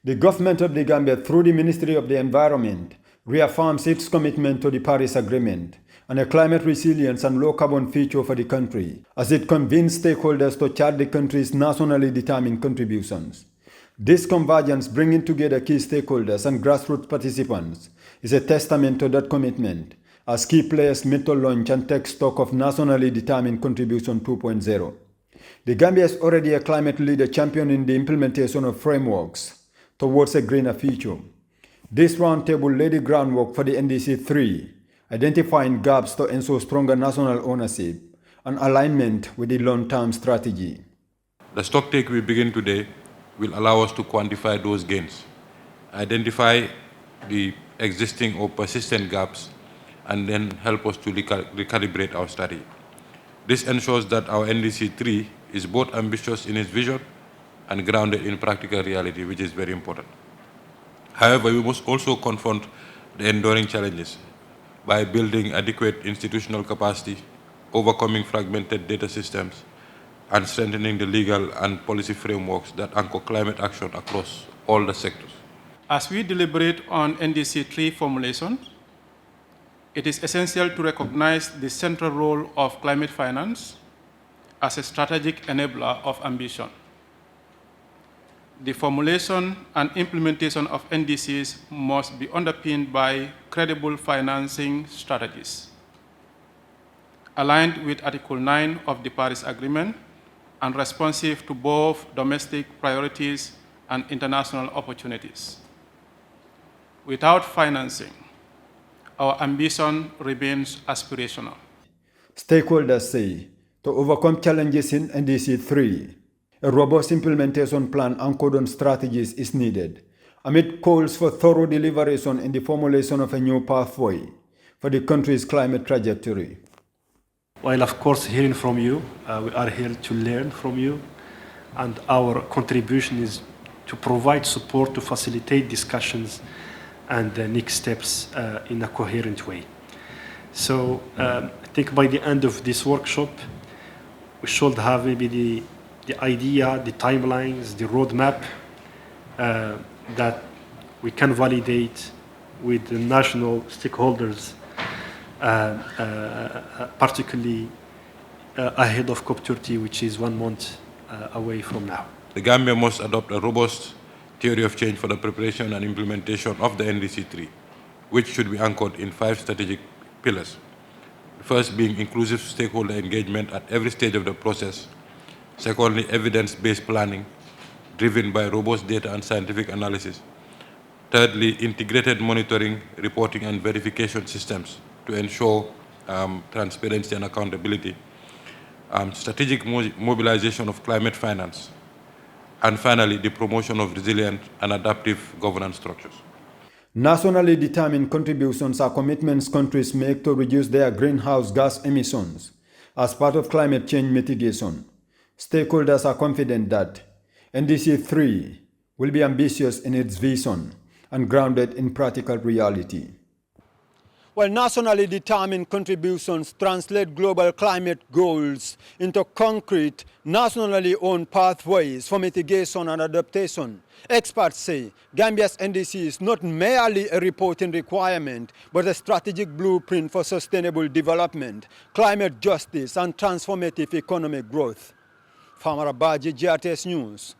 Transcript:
The government of the Gambia, through the Ministry of the Environment, reaffirms its commitment to the Paris Agreement and a climate resilience and low-carbon future for the country, as it convenes stakeholders to chart the country's nationally determined contributions. This convergence, bringing together key stakeholders and grassroots participants, is a testament to that commitment, as key players meet to launch and take stock of nationally determined contribution 2.0. The Gambia is already a climate leader championing the implementation of frameworks towards a greener future. This roundtable laid the groundwork for the NDC 3, identifying gaps to ensure stronger national ownership and alignment with the long-term strategy. The stocktake we begin today will allow us to quantify those gains, identify the existing or persistent gaps, and then help us to recalibrate our strategy. This ensures that our NDC 3 is both ambitious in its vision and grounded in practical reality, which is very important. However, we must also confront the enduring challenges by building adequate institutional capacity, overcoming fragmented data systems, and strengthening the legal and policy frameworks that anchor climate action across all the sectors. As we deliberate on NDC 3 formulation, it is essential to recognize the central role of climate finance as a strategic enabler of ambition. The formulation and implementation of NDCs must be underpinned by credible financing strategies, aligned with Article 9 of the Paris Agreement and responsive to both domestic priorities and international opportunities. Without financing, our ambition remains aspirational. Stakeholders say to overcome challenges in NDC 3, a robust implementation plan anchored on strategies is needed, amid calls for thorough deliberation in the formulation of a new pathway for the country's climate trajectory. While of course hearing from you, we are here to learn from you, and our contribution is to provide support to facilitate discussions and the next steps in a coherent way. So I think by the end of this workshop, we should have maybe the idea, the timelines, the roadmap that we can validate with the national stakeholders, particularly ahead of COP30, which is 1 month away from now. The Gambia must adopt a robust theory of change for the preparation and implementation of the NDC 3, which should be anchored in 5 strategic pillars. The first being inclusive stakeholder engagement at every stage of the process. Secondly, evidence-based planning, driven by robust data and scientific analysis. Thirdly, integrated monitoring, reporting, and verification systems to ensure transparency and accountability. Strategic mobilization of climate finance. And finally, the promotion of resilient and adaptive governance structures. Nationally determined contributions are commitments countries make to reduce their greenhouse gas emissions as part of climate change mitigation. Stakeholders are confident that NDC 3 will be ambitious in its vision and grounded in practical reality. While nationally determined contributions translate global climate goals into concrete, nationally owned pathways for mitigation and adaptation, experts say Gambia's NDC is not merely a reporting requirement, but a strategic blueprint for sustainable development, climate justice, and transformative economic growth. Famara Baji, GRTS News,